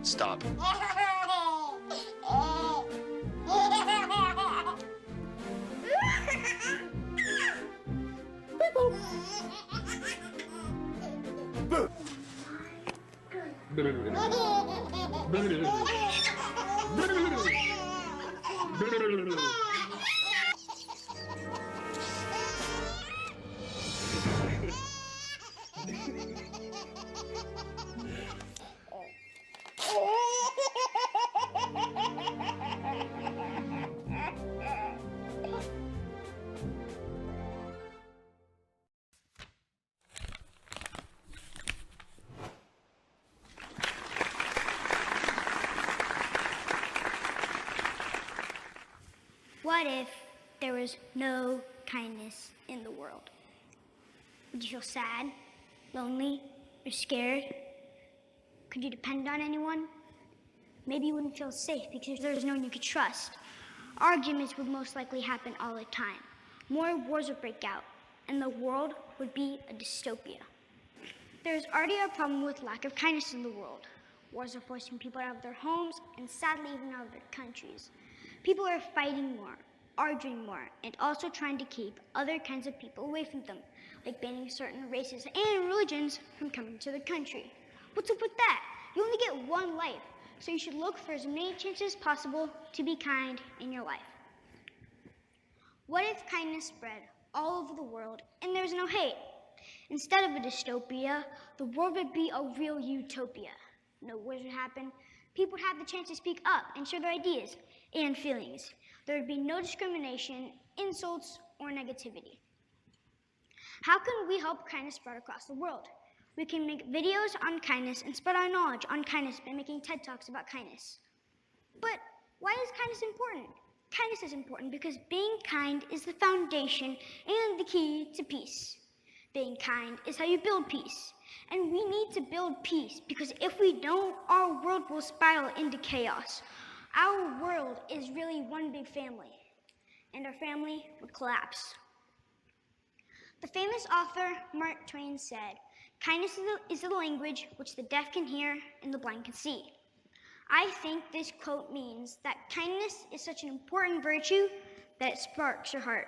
Stop. What if there was no kindness in the world? Would you feel sad, lonely, or scared? Could you depend on anyone? Maybe you wouldn't feel safe because there's no one you could trust. Arguments would most likely happen all the time. More wars would break out, and the world would be a dystopia. There's already a problem with lack of kindness in the world. Wars are forcing people out of their homes, and sadly even out of their countries. People are fighting more, arguing more, and also trying to keep other kinds of people away from them, like banning certain races and religions from coming to the country. What's up with that? You only get one life, so you should look for as many chances possible to be kind in your life. What if kindness spread all over the world and there's no hate? Instead of a dystopia, the world would be a real utopia. No wars would happen. People would have the chance to speak up and share their ideas and feelings. There would be no discrimination, insults, or negativity. How can we help kindness spread across the world? We can make videos on kindness and spread our knowledge on kindness by making TED Talks about kindness. But why is kindness important? Kindness is important because being kind is the foundation and the key to peace. Being kind is how you build peace. And we need to build peace because if we don't, our world will spiral into chaos. Our world is really one big family, and our family would collapse. The famous author Mark Twain said, "Kindness is the language which the deaf can hear and the blind can see." I think this quote means that kindness is such an important virtue that it sparks your heart.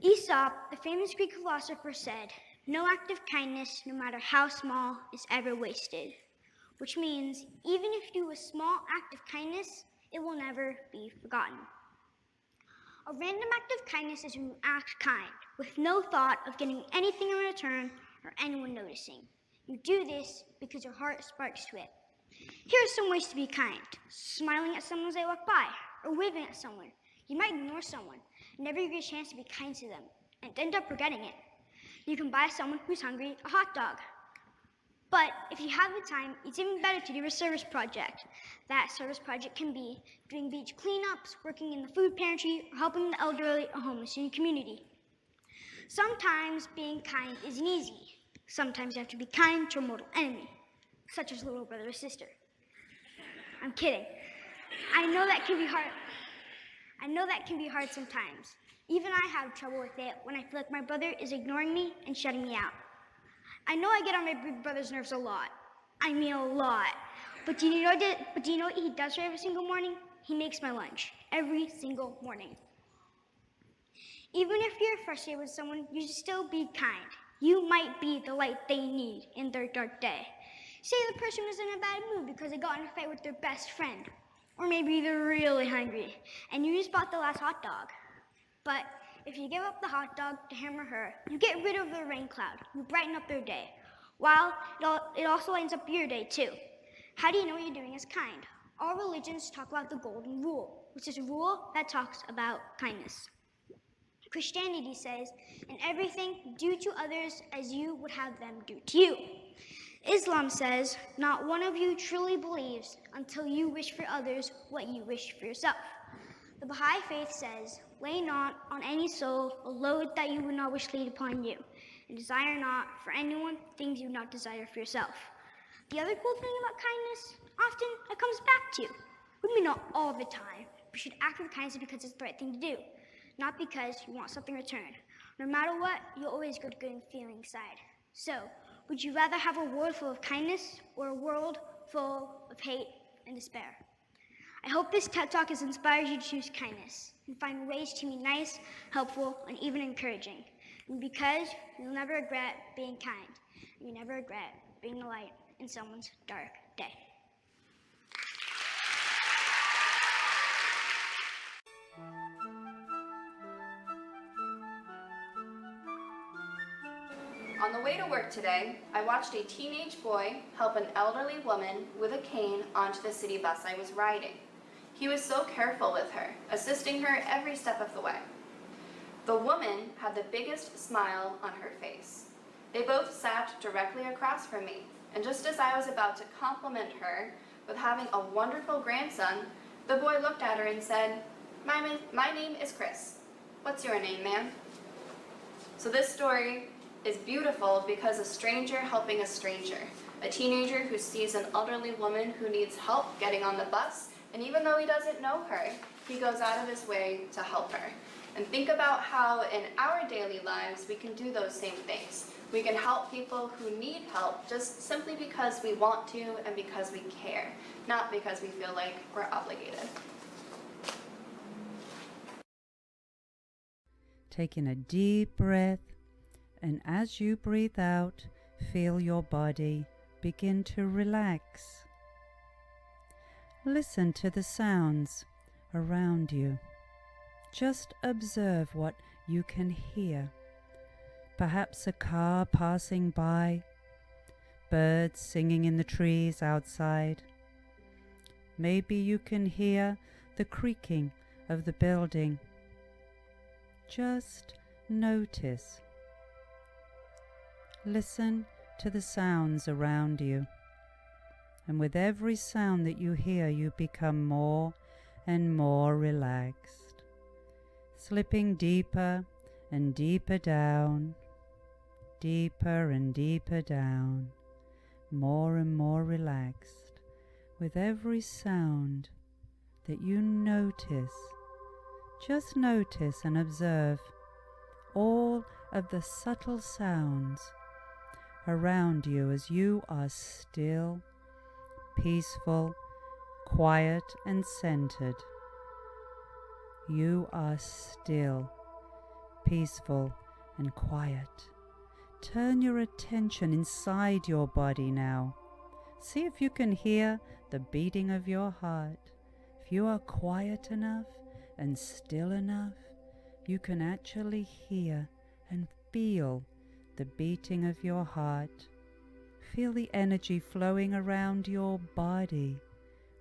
Aesop, the famous Greek philosopher, said, "No act of kindness, no matter how small, is ever wasted." Which means even if you do a small act of kindness, it will never be forgotten. A random act of kindness is when you act kind, with no thought of getting anything in return or anyone noticing. You do this because your heart sparks to it. Here are some ways to be kind: smiling at someone as they walk by, or waving at someone. You might ignore someone and never get a chance to be kind to them, and end up forgetting it. You can buy someone who's hungry a hot dog. But if you have the time, it's even better to do a service project. That service project can be doing beach cleanups, working in the food pantry, or helping the elderly or homeless in your community. Sometimes being kind isn't easy. Sometimes you have to be kind to a mortal enemy, such as a little brother or sister. I'm kidding. I know that can be hard sometimes. Even I have trouble with it when I feel like my brother is ignoring me and shutting me out. I know I get on my big brother's nerves a lot. I mean a lot. But do you know what he does for every single morning? He makes my lunch every single morning. Even if you're frustrated with someone, you should still be kind. You might be the light they need in their dark day. Say the person is in a bad mood because they got in a fight with their best friend. Or maybe they're really hungry and you just bought the last hot dog. But if you give up the hot dog to him or her, you get rid of the rain cloud. You brighten up their day. While it also lightens up your day too. How do you know what you're doing is kind? All religions talk about the golden rule, which is a rule that talks about kindness. Christianity says, "In everything, do to others as you would have them do to you." Islam says, not one of you truly believes until you wish for others what you wish for yourself. The Baha'i faith says, lay not on any soul a load that you would not wish laid upon you, and desire not for anyone things you would not desire for yourself. The other cool thing about kindness, often it comes back to you. Maybe not all the time, but you should act with kindness because it's the right thing to do, not because you want something returned. No matter what, you'll always get a good feeling inside. So, would you rather have a world full of kindness or a world full of hate and despair? I hope this TED Talk has inspired you to choose kindness and find ways to be nice, helpful, and even encouraging. And because you'll never regret being kind, and you never regret being the light in someone's dark day. On the way to work today, I watched a teenage boy help an elderly woman with a cane onto the city bus I was riding. He was so careful with her, assisting her every step of the way. The woman had the biggest smile on her face. They both sat directly across from me, and just as I was about to compliment her with having a wonderful grandson, the boy looked at her and said, My name is Chris. What's your name, ma'am?" So this story is beautiful because a stranger helping a stranger, a teenager who sees an elderly woman who needs help getting on the bus, and even though he doesn't know her, he goes out of his way to help her. And think about how in our daily lives we can do those same things. We can help people who need help just simply because we want to and because we care, not because we feel like we're obligated. Taking a deep breath, and as you breathe out, feel your body begin to relax. Listen to the sounds around you. Just observe what you can hear. Perhaps a car passing by, birds singing in the trees outside. Maybe you can hear the creaking of the building. Just notice. Listen to the sounds around you. And with every sound that you hear, you become more and more relaxed, slipping deeper and deeper down, deeper and deeper down, more and more relaxed with every sound that you notice. Just notice and observe all of the subtle sounds around you as you are still, peaceful, quiet, and centered. You are still, peaceful, and quiet. Turn your attention inside your body now. See if you can hear the beating of your heart. If you are quiet enough and still enough, you can actually hear and feel the beating of your heart. Feel the energy flowing around your body,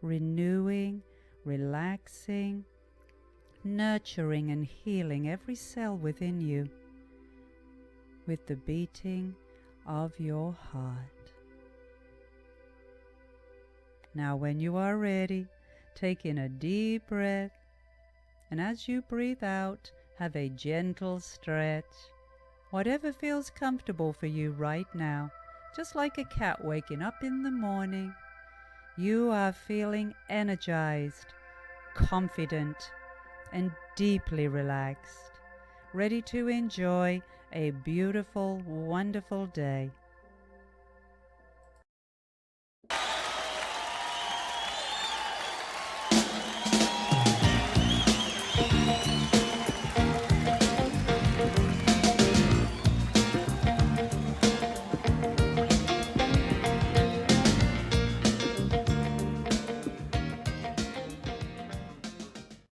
renewing, relaxing, nurturing and healing every cell within you with the beating of your heart. Now when you are ready, take in a deep breath, and as you breathe out, have a gentle stretch. Whatever feels comfortable for you right now, just like a cat waking up in the morning, you are feeling energized, confident, and deeply relaxed, ready to enjoy a beautiful, wonderful day.